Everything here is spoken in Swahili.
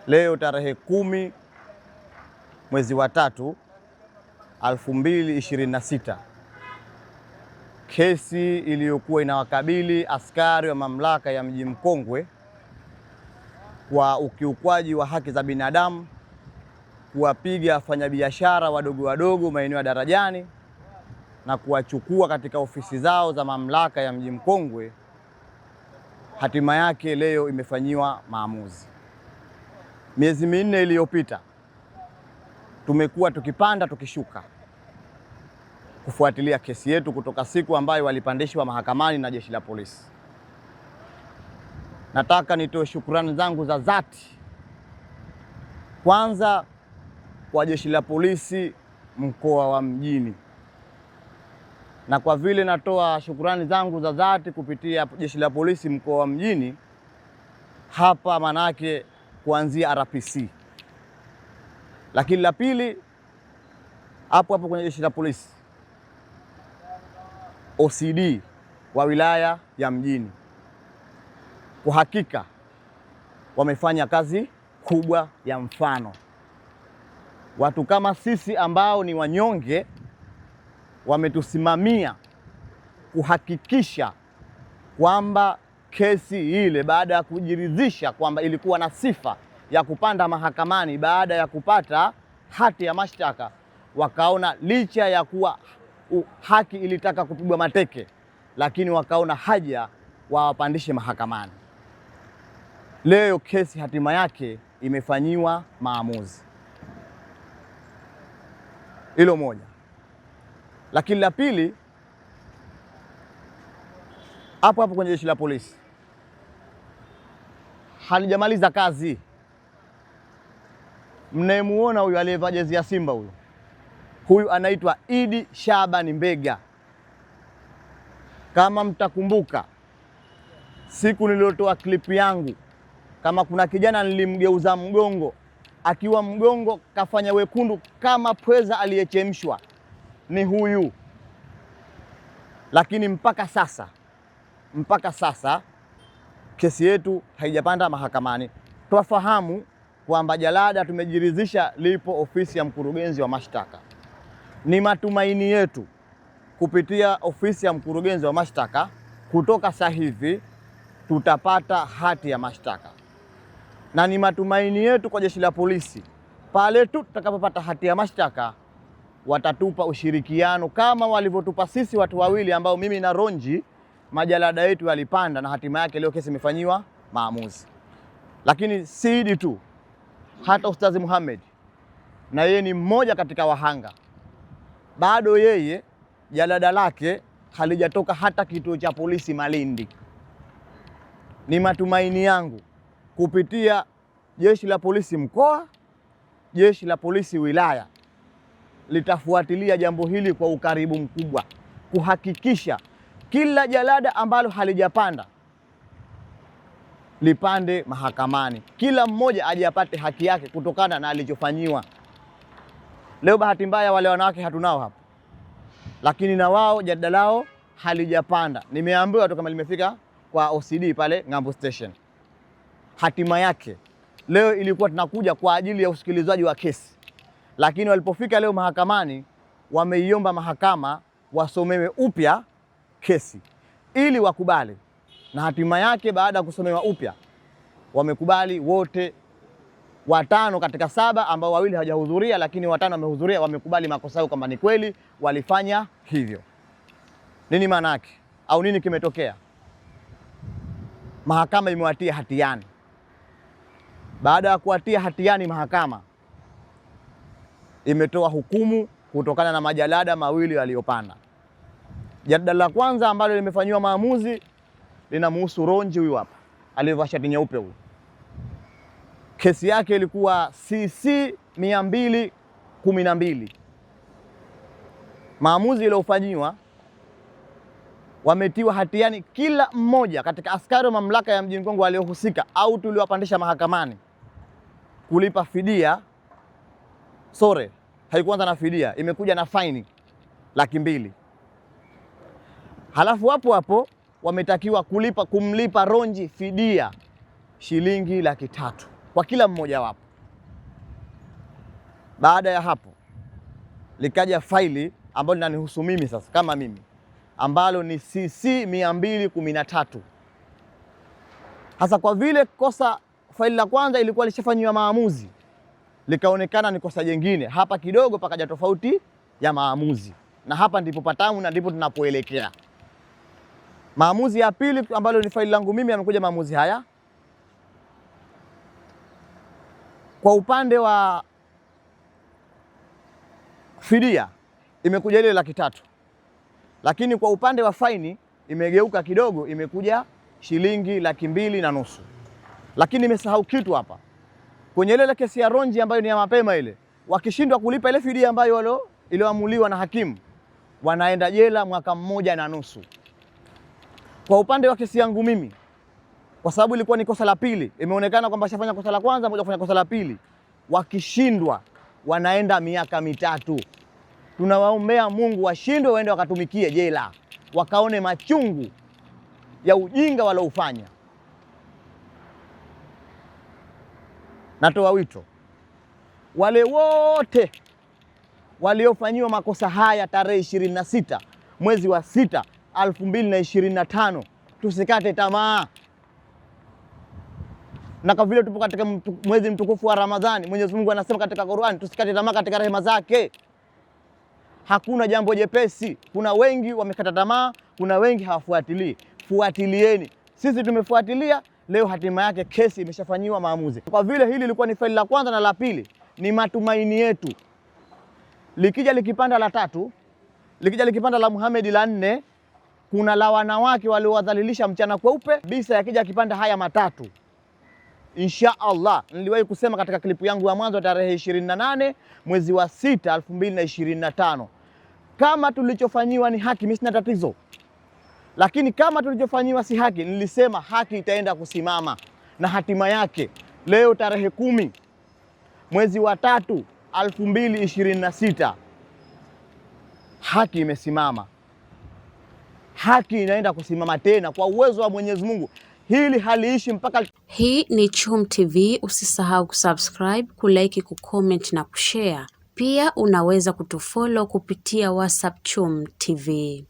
Leo tarehe 10 mwezi wa 3 2026, kesi iliyokuwa inawakabili askari wa mamlaka ya Mji Mkongwe kwa ukiukwaji wa haki za binadamu, kuwapiga wafanyabiashara wadogo wadogo maeneo ya Darajani na kuwachukua katika ofisi zao za mamlaka ya Mji Mkongwe, hatima yake leo imefanyiwa maamuzi. Miezi minne iliyopita tumekuwa tukipanda tukishuka kufuatilia kesi yetu kutoka siku ambayo walipandishwa mahakamani na jeshi la polisi. Nataka nitoe shukrani zangu za dhati kwanza kwa jeshi la polisi mkoa wa Mjini, na kwa vile natoa shukrani zangu za dhati kupitia jeshi la polisi mkoa wa Mjini hapa, manake kuanzia RPC, lakini la pili hapo kwenye jeshi la polisi OCD wa wilaya ya Mjini, kwa hakika wamefanya kazi kubwa ya mfano. Watu kama sisi ambao ni wanyonge wametusimamia kuhakikisha kwamba kesi ile, baada ya kujiridhisha kwamba ilikuwa na sifa ya kupanda mahakamani baada ya kupata hati ya mashtaka, wakaona licha ya kuwa haki ilitaka kupigwa mateke, lakini wakaona haja wawapandishe mahakamani. Leo kesi hatima yake imefanyiwa maamuzi. Hilo moja. Lakini la pili, hapo kwenye jeshi la polisi halijamaliza kazi. Mnayemuona huyu aliyevaa jezi ya Simba, huyu anaitwa Idi Shabani Mbega. Kama mtakumbuka siku niliyotoa klipu yangu, kama kuna kijana nilimgeuza mgongo, akiwa mgongo kafanya wekundu kama pweza aliyechemshwa, ni huyu. Lakini mpaka sasa kesi yetu haijapanda mahakamani. Twafahamu kwamba jalada tumejiridhisha lipo ofisi ya mkurugenzi wa mashtaka. Ni matumaini yetu kupitia ofisi ya mkurugenzi wa mashtaka kutoka sasa hivi tutapata hati ya mashtaka, na ni matumaini yetu kwa jeshi la polisi pale tu tutakapopata hati ya mashtaka watatupa ushirikiano kama walivyotupa sisi watu wawili ambao mimi na Ronji majalada yetu yalipanda na hatima yake leo kesi imefanyiwa maamuzi. Lakini si Idi tu, hata Ustazi Muhammad na yeye ni mmoja katika wahanga, bado yeye jalada lake halijatoka hata kituo cha polisi Malindi. Ni matumaini yangu kupitia jeshi la polisi mkoa, jeshi la polisi wilaya litafuatilia jambo hili kwa ukaribu mkubwa, kuhakikisha kila jalada ambalo halijapanda lipande mahakamani, kila mmoja aje apate haki yake kutokana na alichofanyiwa. Leo bahati mbaya wale wanawake hatunao hapa, lakini na wao jalada lao halijapanda. Nimeambiwa tu kama limefika kwa OCD pale Ngambo Station. Hatima yake leo ilikuwa tunakuja kwa ajili ya usikilizaji wa kesi, lakini walipofika leo mahakamani wameiomba mahakama wasomewe upya kesi ili wakubali, na hatima yake baada ya kusomewa upya wamekubali wote. 5 katika 7 ambao 2 hawajahudhuria, lakini 5 wamehudhuria, wamekubali makosa yao kama ni kweli walifanya hivyo. Nini maana yake au nini kimetokea? Mahakama imewatia hatiani. Baada ya kuwatia hatiani, mahakama imetoa hukumu kutokana na majalada mawili yaliyopanda. Jalada la kwanza ambalo limefanywa maamuzi linamhusu Ronji, huyu hapa aliyevaa shati nyeupe huyu. Kesi yake ilikuwa CC 212. Maamuzi yaliyofanywa, wametiwa hatiani kila mmoja katika askari wa mamlaka ya Mji Mkongwe waliohusika au tuliowapandisha mahakamani kulipa fidia. Sore haikuanza na fidia, imekuja na faini 200,000. Halafu hapo wametakiwa kumlipa Ronji fidia shilingi 300,000. kwa kila mmoja wapo. Baada ya hapo likaja faili ambalo linanihusu mimi sasa kama mimi, ambalo ni CC 213. Hasa kwa vile kosa faili la kwanza ilikuwa lishafanywa maamuzi, likaonekana ni kosa jingine, hapa kidogo pakaja tofauti ya maamuzi, na hapa ndipo patamu na ndipo tunapoelekea. Maamuzi ya pili ambalo ni faili langu mimi, yamekuja maamuzi haya. Kwa upande wa fidia imekuja ile 300,000, lakini kwa upande wa faini imegeuka kidogo, imekuja shilingi 2,500,000. Lakini nimesahau kitu hapa. Kwenye ile kesi ya Ronji ambayo ni ya mapema ile, wakishindwa kulipa ile fidia ambayo iliyoamuliwa na hakimu, wanaenda jela 1.5 mwaka. Kwa upande wa kesi yangu mimi, kwa sababu ilikuwa ni kosa la pili, imeonekana kwamba shafanya kosa la kwanza moja kufanya kosa la pili, wakishindwa wanaenda 3 miaka. Tunawaombea Mungu washindwe, waende wakatumikie jela, wakaone machungu ya ujinga waloufanya. Natoa wito wale wote waliofanyiwa makosa haya tarehe 26 mwezi wa 6 2025, tusikate tamaa. Na kwa vile tupo katika mwezi mtukufu wa Ramadhani, Mwenyezi Mungu anasema katika Qur'an, tusikate tamaa katika rehema zake. Hakuna jambo jepesi. Kuna wengi wamekata tamaa, kuna wengi hawafuatilii. Fuatilieni. Sisi tumefuatilia, leo hatima yake kesi imeshafanyiwa maamuzi. Kwa vile hili lilikuwa ni faili la kwanza na la pili, ni matumaini yetu likija likipanda la 3, likija likipanda la Muhammad la 4, kuna la wanawake waliowadhalilisha mchana kweupe bisa, yakija kipanda haya matatu, insha Allah. Niliwahi kusema katika klipu yangu ya mwanzo tarehe 28 mwezi wa 6 2025, kama tulichofanyiwa ni haki, mimi sina tatizo. Lakini kama tulichofanyiwa si haki, nilisema haki itaenda kusimama, na hatima yake leo tarehe 10 mwezi wa 3 2026, haki imesimama. Haki inaenda kusimama tena kwa uwezo wa Mwenyezi Mungu. Hili haliishi mpaka. Hii ni Chum TV, usisahau kusubscribe, kulike, kucomment na kushare. Pia unaweza kutufollow kupitia WhatsApp Chum TV.